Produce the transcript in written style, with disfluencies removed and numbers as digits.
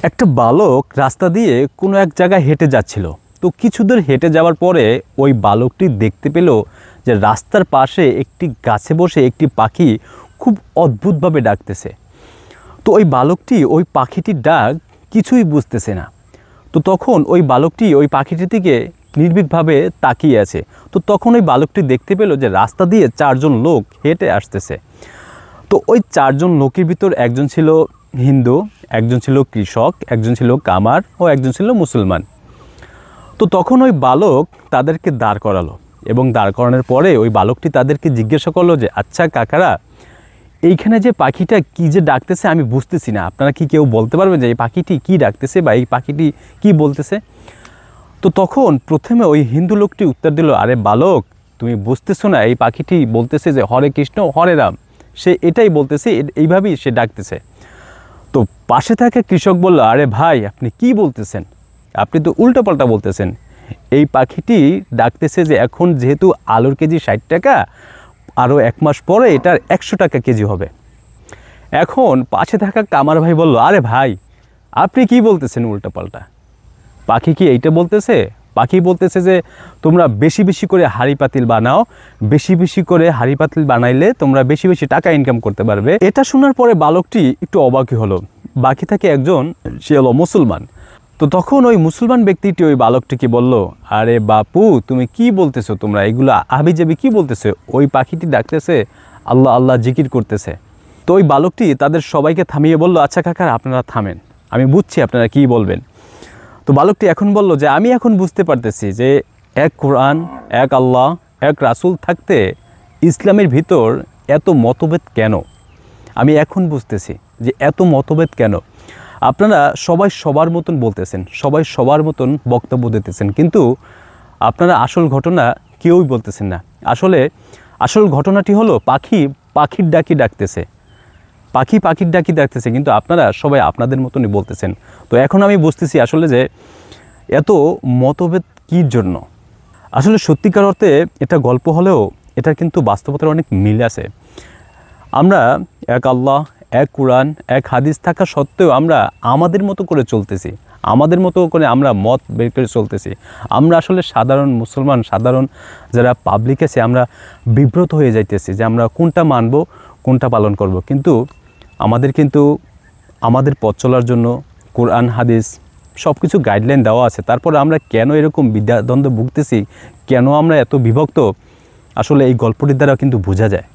একটা বালক রাস্তা দিয়ে কোনো এক জায়গায় হেঁটে যাচ্ছিল। তো কিছু দূর হেঁটে যাওয়ার পরে ওই বালকটি দেখতে পেল যে রাস্তার পাশে একটি গাছে বসে একটি পাখি খুব অদ্ভুতভাবে ডাকতেছে। তো ওই বালকটি ওই পাখিটির ডাক কিছুই বুঝতেছে না। তো তখন ওই বালকটি ওই পাখিটির দিকে নির্ভীকভাবে তাকিয়ে আছে। তো তখন ওই বালকটি দেখতে পেল যে রাস্তা দিয়ে চারজন লোক হেঁটে আসতেছে। তো ওই চারজন লোকের ভিতর একজন ছিল হিন্দু, একজন ছিল কৃষক, একজন ছিল কামার ও একজন ছিল মুসলমান। তো তখন ওই বালক তাদেরকে দাঁড় করালো এবং দাঁড় করানোর পরে ওই বালকটি তাদেরকে জিজ্ঞাসা করলো যে আচ্ছা কাকারা, এইখানে যে পাখিটা কী যে ডাকতেছে আমি বুঝতেছি না, আপনারা কি কেউ বলতে পারবেন যে এই পাখিটি কী ডাকতেছে বা এই পাখিটি কী বলতেছে? তো তখন প্রথমে ওই হিন্দু লোকটি উত্তর দিল, আরে বালক, তুমি বুঝতেছো না, এই পাখিটি বলতেছে যে হরে কৃষ্ণ হরে রাম, সে এটাই বলতেছে, এইভাবেই সে ডাকতেছে। তো পাশে থাকা কৃষক বলল, আরে ভাই, আপনি কি বলতেছেন? আপনি তো উল্টোপাল্টা বলতেছেন। এই পাখিটি ডাকতেছে যে এখন যেহেতু আলুর কেজি 60 টাকা, আরও 1 মাস পরে এটার 100 টাকা কেজি হবে। এখন পাশে থাকা কামার ভাই বলল, আরে ভাই, আপনি কি বলতেছেন উল্টোপাল্টা? পাখি কি এইটা বলতেছে? পাখি বলতেছে যে তোমরা বেশি বেশি করে হাঁড়ি পাতিল বানাও, বেশি বেশি করে হাঁড়ি পাতিল বানাইলে তোমরা বেশি বেশি টাকা ইনকাম করতে পারবে। এটা শোনার পরে বালকটি একটু অবাকই হলো। বাকি থাকে একজন, সে হলো মুসলমান। তো তখন ওই মুসলমান ব্যক্তিটি ওই বালকটিকে বলল, আরে বাপু, তুমি কি বলতেছো? তোমরা এগুলো আবিজাবি কি বলতেছো? ওই পাখিটি ডাকতেছে আল্লাহ আল্লাহ জিকির করতেছে। তো ওই বালকটি তাদের সবাইকে থামিয়ে বলল, আচ্ছা কাকার, আপনারা থামেন, আমি বুঝছি আপনারা কি বলবেন। তো বালকটি এখন বলল যে আমি এখন বুঝতে পারতেছি যে এক কোরআন, এক আল্লাহ, এক রাসূল থাকতে ইসলামের ভিতর এত মতভেদ কেন। আমি এখন বুঝতেছি যে এত মতভেদ কেন। আপনারা সবাই সবার মতন বলতেছেন, সবাই সবার মতন বক্তব্য দিতেছেন, কিন্তু আপনারা আসল ঘটনা কেউই বলতেছেন না। আসল ঘটনাটি হলো পাখির ডাকি ডাকতেছে, পাখির ডাকি ডাকতেছে, কিন্তু আপনারা সবাই আপনাদের মতনই বলতেছেন। তো এখন আমি বুঝতেছি আসলে যে এত মতভেদ কীর জন্য। আসলে সত্যিকার অর্থে এটা গল্প হলেও এটার কিন্তু বাস্তবতার অনেক মিল আছে। আমরা এক আল্লাহ, এক কোরআন, এক হাদিস থাকা সত্ত্বেও আমরা আমাদের মতো করে চলতেছি, আমাদের মতো করে আমরা মত বের করে চলতেছি। আমরা আসলে সাধারণ মুসলমান, সাধারণ যারা পাবলিক আছে, আমরা বিব্রত হয়ে যাইতেছি যে আমরা কোনটা মানব, কোনটা পালন করব। কিন্তু আমাদের পথ চলার জন্য কোরআন হাদিস সব কিছু গাইডলাইন দেওয়া আছে। তারপর আমরা কেন এরকম দ্বন্দ্বে ভুগতেছি, কেন আমরা এত বিভক্ত, আসলে এই গল্পটির দ্বারা কিন্তু বোঝা যায়।